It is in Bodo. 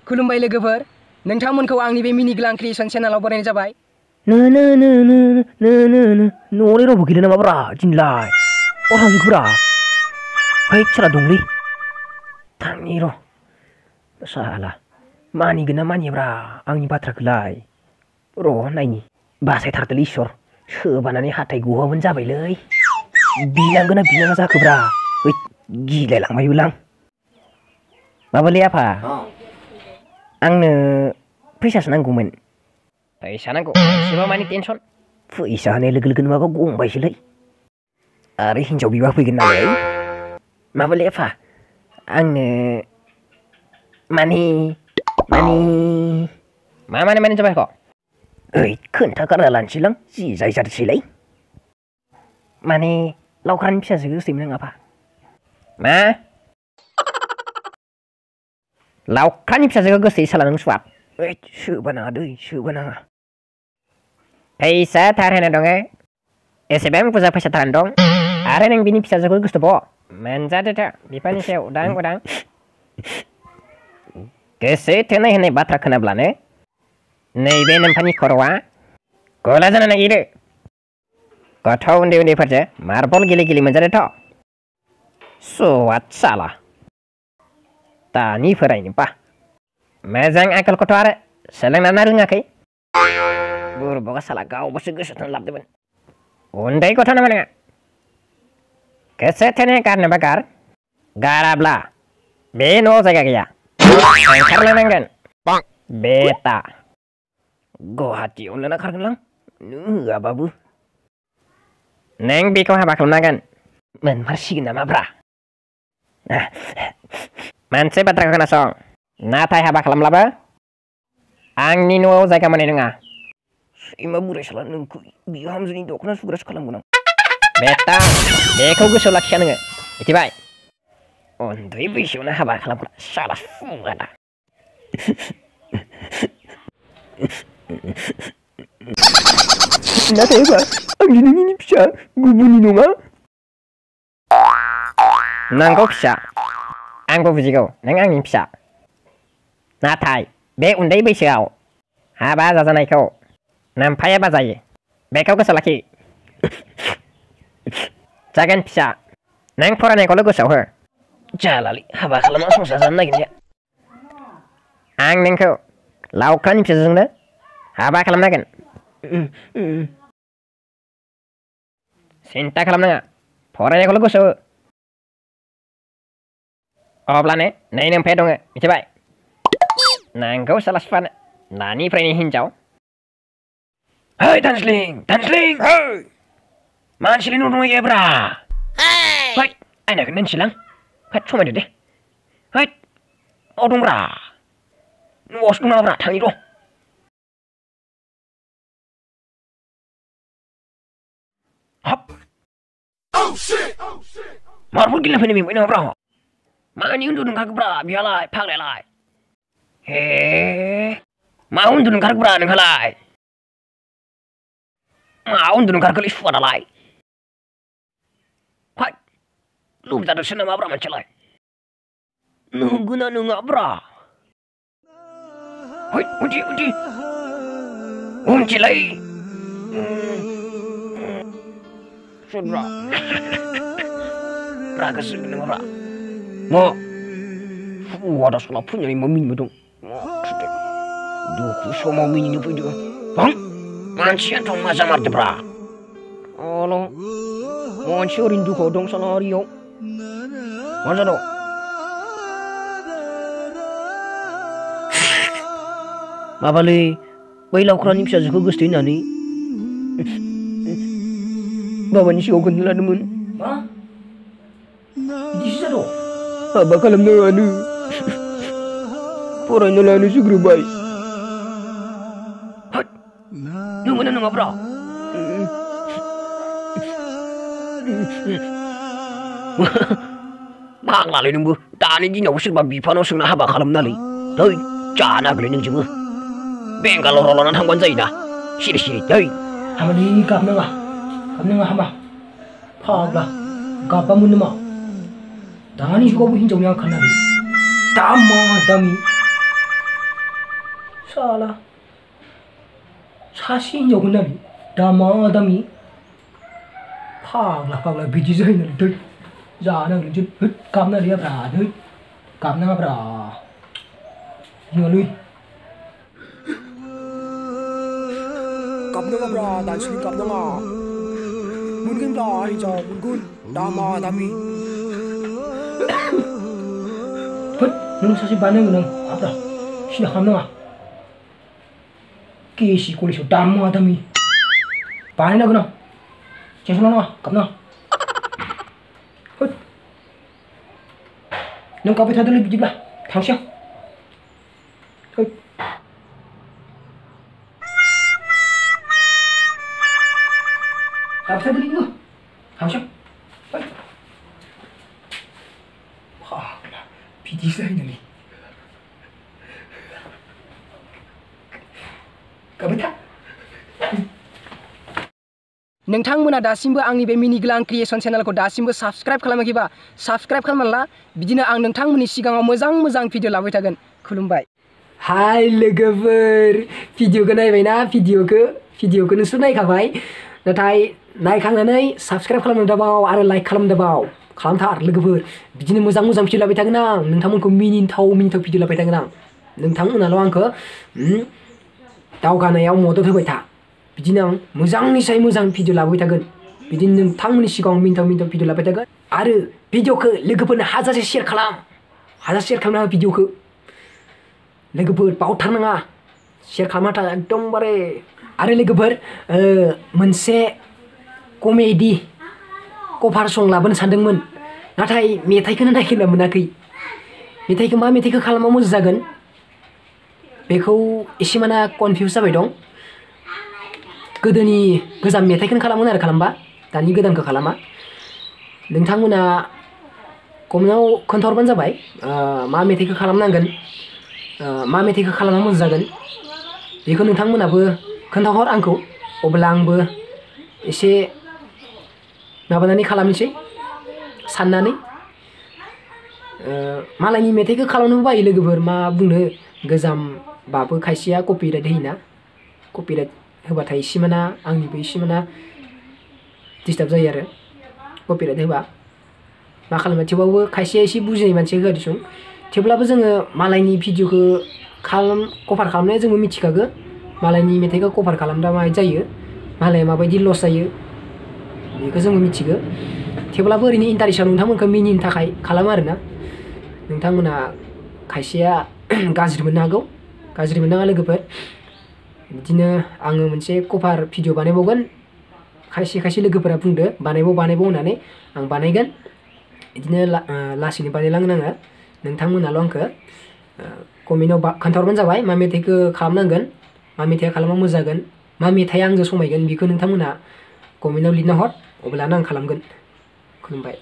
खुलुमबाय लोगोफोर नोंथांमोनखौ आंनि बे मिनिग्लां क्रिएशन चेनेलाव बरायनाय जाबाय न'आवलाय रावबो गैला नामाब्रा दिनैलाय अ थांजोबखोब्रा है साला दंलै थांनि र' साला मानिगोन ना मानियाब्रा आंनि बाथ्राखौलाय र' नायनि बासायथारदोलै इसोर सोबानानै हाथाय गवामोन जाबायलै बिनांगोना बिनाङा जाखोब्रा है गिलायलांबायबोलां माबालै आफा आंनो फैसासो नांगौमोन फैसा नांगौ एसेबा मानि टेनसन फैसा होनाय लोगो लोगो माबा गंबायसोलै आरो हिनजाव बिबा फैगोन नालाय माबालै आफा आंनो मानि माने जाबाय आख' ओइ खोन्थागारना लानोसैलां जि जाय जादोसैलाय माने लावखारनि फिसाजोखौ गोसोथोयोमोन आं आफा मा लावखारनि फिसाजोखौ गोसोथोयो साला नों सुवाब ओइ सोबा नाङा दै सोबा नाङा फैसा थार होना दङ एसेबां बुरजा फैसा थार दं आरो नों बिनि फिसाजोखौ गोसोथोबाव मोनजादोथ' बिफानि सायाव उदां उदां गोसो थोनाय होननाय बाथ्रा खोनाब्लानो नैबे नोम्फानि खर'आ गला जानो नागिरो गथ' उन्दै उन्दैफोरजों मार्बल गेले मोनजादोथ' सवाद साला दानि फरायनोबा मोजां आखलखौथ' आरो सोलोंना रोङाखै बुरबगा साला गावबोसो गोसो थोना लाबोदोंमोन उन्दै गथ' नामा नोङा गोसो थोनो गारनोबा गाराब्ला बे न'आव जायगा गैया ओंखारलांनांगोन बेटा गुवाहाटियाव लाना खारगोनलां नों होआबाबो नों बेखौ हाबा खालामनांगोन मोनमारसिगोन नामाब्रा मोनसे बाथ्राखौ खोनासं नाथाय हाबा खालामब्लाबो आंनि न'आव जायगा मोननाय नङा सैमा बुराय साला नोंखौ बिहामजोनि दख'ना सुग्रासो खालामगोन आं बेटा बेखौ गोसोआव लाखिया नोङो मिथिबाय उन्दै बैसोआवनो हाबा खालामग्रा साला सुगाना नाथाय एबा आंनि नोंनि फिसा गुबुननि नङा नंगौ फिसा आंबो बुजिगौ नों आंनि फिसा नाथाय बे उन्दै बैसोआव हाबा जाजानायखौ नोम्फाया बाजायो बेखौ गोसोआव लाखि जागोन फिसा नों फरायनायखौल' गोसोआव हो जालालै हाबा खालामना संसार जानो नागिरनाया आं नोंखौ लावखारनि फिसाजोंनो हाबा खालामनांगोन सिन्था खालामनाङा फरायनायखौल' गोसोआव हो अब्लानो नै नोम्फाया दङ मिथिबाय नांगौ साला सुफानो नानिफ्रायनो हिनजाव है दानस्लिं है मानसिनि न' दंहैयोब्रा है आयनाखौ नायनोसैलां है समायदो दे है अ दंब्रा न'आवसो दं नामाब्रा थांनि र' हाब मार्बल गेलेना फैनो मेंबाय नामाब्रा मानि उन्दुनो ओंखारखोब्रा बिहालाय फाग्लायालाय हे मा उन्दुनो ओंखारखोब्रा नोंहालाय मा उन्दुनो ओंखारखोलै सुवादालाय हाय लोमजादोंसो नामाब्रा मानसियालाय नंगौना नङाब्रा है उनथिलाय सोरब्रा रागा जोंदों नामाब्रा मा सुवादा साला फैनानै मा मिनिबाय दं दुखु समाव मिनिनो फैदों हां मानसियाथ' मा जामारदोब्रा अल' मानसि ओरैनो दुखुआव दं साला ओरैयाव मा जादों माबालै बै लावखारनि फिसाजोखौ गोसोथोयो होननानै बाबानि सिगाङाव खोन्थालादोंमोन बिदिसो जादों हाबा खालामनाङानो फरायना लानो सुग्रोबाय नंगौना नङाब्रा फाग्लालै नोंबो दानि दिनावबो सोरबा बिफानाव सोंना हाबा खालामनालै दै जानो हागोलै नोंजोंबो बेंगालराव लाना थांबानो जायोना सिरि दै हाबालै गाबनाङा हामा फाग्ला गाबबा मोनो मा दानि जुगावबो हिनजावनि आंखाल नालाय दामा दामि साला सासे हिनजावखौ नायनो दामा दामि फाग्ला बिदि जायो दै जानांगोन जों होद गाबनाङाब्रा दै गाबनाङाब्रा गिनालै गाबनाङाब्रा दानस्रि गाबनाङा मोनगोनब्रा हिनजाव मोनगोन दामा दामि होद नों सासे बानायनांगोन आं हाब्रा सिना खालामनाङा केसि कलेजाव दामा दामि बानायनांगोन आं टेनसन लानाङा गाबनाङा होद नों गाबबाय थादोलै बिदिब्ला थांसै आं होद गाबबाय थादोलै नोङो थांसै आं होद फाग्ला बिदि जायोनालै गाबबाय था नोंथांमोना दासिमबो आंनि बे मिनिग्लां क्रिएशन चेनेलखौ दासिमबो साबस्क्राइब खालामाखैबा साबस्क्राइब खालामना ला बिदिनो आं नोंथांमोननि सिगाङाव मोजां भिडिअ लाबोबाय थागोन खुलुमबाय हाय लोगोफोर भिडिअखौ नायबायना भिडिअखौ नोंसोर नायखाबाय नाथाय नायखांनानै साबस्क्राइब खालामनो दाबाव आरो लाइक खालामनो दाबाव खालामथार लोगोफोर बिदिनो मोजां भिडिअ लाबोबाय थागोन आं नोंथांमोनखौ मिनिथाव भिडिअ लाबोबाय थागोन आं नोंथांमोनाल' आंखौ दावगानायाव मदद होबाय था बिदिनो आं मोजांनिसाय मोजां भिडिअ लाबोबाय थागोन बिदिनो नोंथांमोननि सिगाङाव मिनिथाव भिडिअ लाबोबाय थागोन आरो भिडिअखौ लोगोफोरनो हाजासे शेयार खालामना भिडिअखौ लोगोफोर बावथारनाङा शेयार खालामना एकदमबारे आरो लोगोफोर मोनसे कमेडि कभार सं लाबोनो सानदोंमोन नाथाय मेथाइखौनो नागिरना मोनाखै मा मेथाइखौ खालामबा मोजां जागोन बेखौ एसे माना कनफिउज जाबाय दं गोदोनि गोजाम मेथाइखौनो खालामगोन आरो खालामबा दानि गोदानखौ खालामा नोंथांमोना कमेन्टआव खोन्थाहरबानो जाबाय मा मेथाइखौ खालामनांगोन मा मेथाइखौ खालामबा मोजां जागोन बेखौ नोंथांमोनाबो खोन्थाहर आंखौ अब्ला आंबो एसे माबानानै खालामनोसै साननानै मालायनि मेथाइखौ खालामनोबो बायो लोगोफोर मा बुंनो गोजामबाबो खायसेया कपिराइट होयोना कपिराइट होबाथाय एसे माना आंनिबो एसे माना डिस्टार्ब जायो आरो कपिराइट होबा मा खालामो थेवबाबो खायसेया एसे बुजिनाय मानसि होआ दिसुं थेवब्लाबो जोङो मालायनि भिडिअखौ कभार खालामनाया जोंबो मिथिखागो मालायनि मेथाइखौ कभार खालामब्ला माबायदि जायो मालाया माबायदि लस जायो बेखौ जोंबो मिथिगो थेवब्लाबो ओरैनो इन्टारेस्टआव नोंथांमोनखौ मिनिनो थाखाय खालामो आरोना नोंथांमोना खायसेया गाज्रि मोननो हागौ गाज्रि मोननाङा लोगोफोर बिदिनो आङो मोनसे कभार भिडिअ बानायबावगोन खायसे लोगोफोरा बुंदो बानायबाव होननानै आं बानायगोन बिदिनो लासैनो बानायलांगोन आङो नोंथांमोनाल' आंखौ कमेन्टआव खोन्थाहरबानो जाबाय मा मेथाइखौ खालामनांगोन मा मेथाइआ खालामबा मोजां जागोन मा मेथाइआ आंजों समायगोन बेखौ नोंथांमोना कमेन्टआव लिरना हर अब्लानो आं खालामगोन खुलुमबाय।